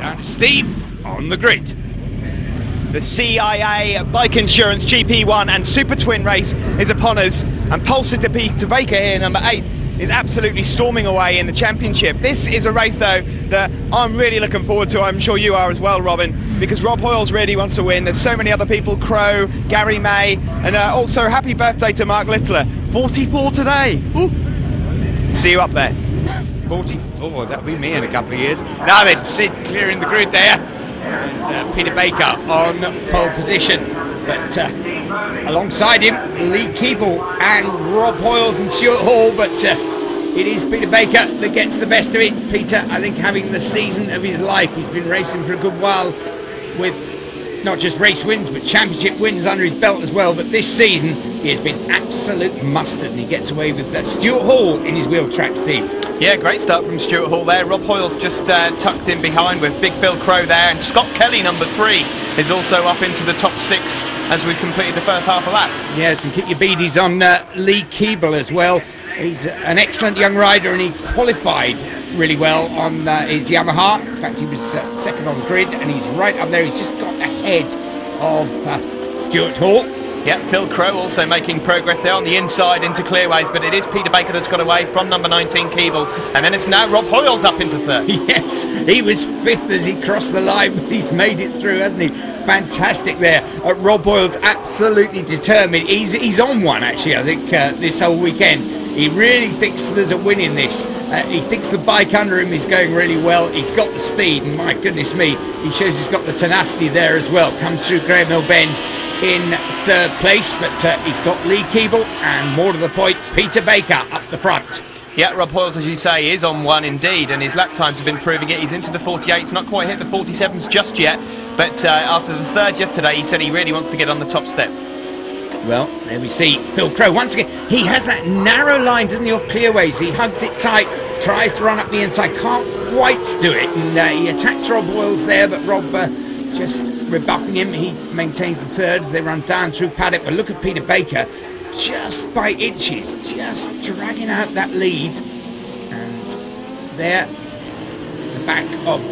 And Steve on the grid. The CIA Bike Insurance GP1 and Super Twin race is upon us, and pole sitter Peter Baker here, number 8, is absolutely storming away in the championship. This is a race, though, that I'm really looking forward to. I'm sure you are as well, Robin, because Rob Hoyles really wants to win. There's so many other people, Crow, Gary May, and also happy birthday to Mark Littler. 44 today. Ooh. See you up there. 44, that'll be me in a couple of years. Now then, Sid clearing the grid there, and Peter Baker on pole position. But alongside him, Lee Keeble and Rob Hoyles and Stuart Hall, but it is Peter Baker that gets the best of it. Peter, I think, having the season of his life. He's been racing for a good while with not just race wins, but championship wins under his belt as well. But this season, he has been absolute mustard, and he gets away with Stuart Hall in his wheel track, Steve. Yeah, great start from Stuart Hall there. Rob Hoyles just tucked in behind with Big Phil Crow there, and Scott Kelly, number 3, is also up into the top 6 as we completed the first half of that. Yes, and keep your beadies on Lee Keeble as well. He's an excellent young rider, and he qualified really well on his Yamaha. In fact, he was second on grid, and he's right up there. He's just got ahead of Stuart Hall. Yeah, Phil Crow also making progress there on the inside into clearways, but it is Peter Baker that's got away from number 19, Keeble, and then it's now Rob Hoyles up into 3rd. Yes, he was 5th as he crossed the line, but he's made it through, hasn't he? Fantastic there. Rob Hoyles absolutely determined. He's on one, actually, I think, this whole weekend. He really thinks there's a win in this. He thinks the bike under him is going really well. He's got the speed, and my goodness me, he shows he's got the tenacity there as well. Comes through Graham Hill Bend in 3rd place, but he's got Lee Keeble and, more to the point, Peter Baker up the front. Yeah, Rob Hoyles, as you say, is on one indeed, and his lap times have been proving it. He's into the 48s, not quite hit the 47s just yet, but after the 3rd yesterday, he said he really wants to get on the top step. Well, there we see Phil Crow. Once again, he has that narrow line, doesn't he, off clearways? He hugs it tight, tries to run up the inside, can't quite do it, and he attacks Rob Hoyles there, but Rob just rebuffing him. He maintains the 3rd as they run down through Paddock. But look at Peter Baker, just by inches, just dragging out that lead. And there, the back of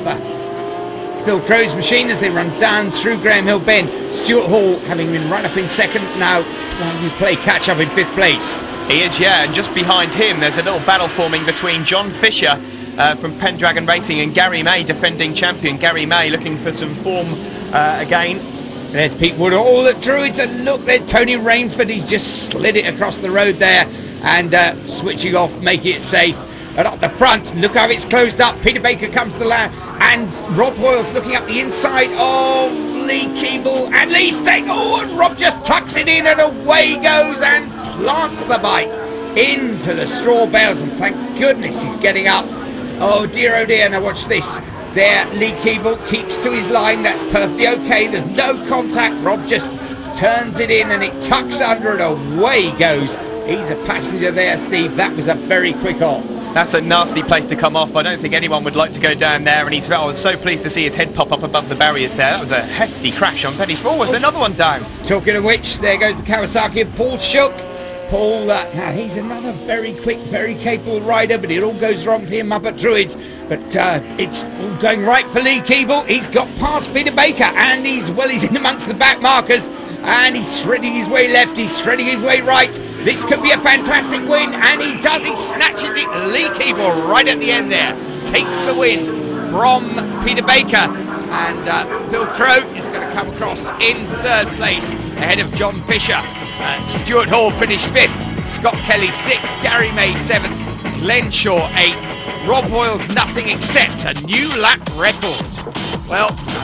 Phil Crow's machine as they run down through Graham Hill Bend. Stuart Hall, having been right up in 2nd, now we play catch up in 5th place. He is, yeah, and just behind him there's a little battle forming between John Fisher from Pendragon Racing and Gary May, defending champion. Gary May looking for some form again. There's Pete Wood all at Druids, and look, there's Tony Rainsford. He's just slid it across the road there and switching off, making it safe. But up the front, look how it's closed up. Peter Baker comes to the lap, and Rob Hoyles looking up the inside of Lee Keeble, and Lee staying, oh, and Rob just tucks it in, and away he goes and plants the bike into the straw bales, and thank goodness he's getting up. Oh dear, now watch this. There, Lee Keeble keeps to his line. That's perfectly okay. There's no contact. Rob just turns it in and it tucks under, and away he goes. He's a passenger there, Steve. That was a very quick off. That's a nasty place to come off. I don't think anyone would like to go down there, and I was so pleased to see his head pop up above the barriers there. That was a hefty crash on Penny's. Oh, there's another one down. Talking of which, there goes the Kawasaki of Paul Shook. Paul, now he's another very quick, very capable rider, but it all goes wrong for him up at Druids. But it's all going right for Lee Keeble. He's got past Peter Baker, and he's in amongst the back markers, and he's threading his way left, he's threading his way right. This could be a fantastic win, and he does. He snatches it. Lee Keeble right at the end there takes the win from Peter Baker, and Phil Crow is going to come across in 3rd place ahead of John Fisher. Stuart Hall finished 5th, Scott Kelly 6th, Gary May 7th, Glenn Shaw 8th, Rob Hoyles nothing except a new lap record. Well,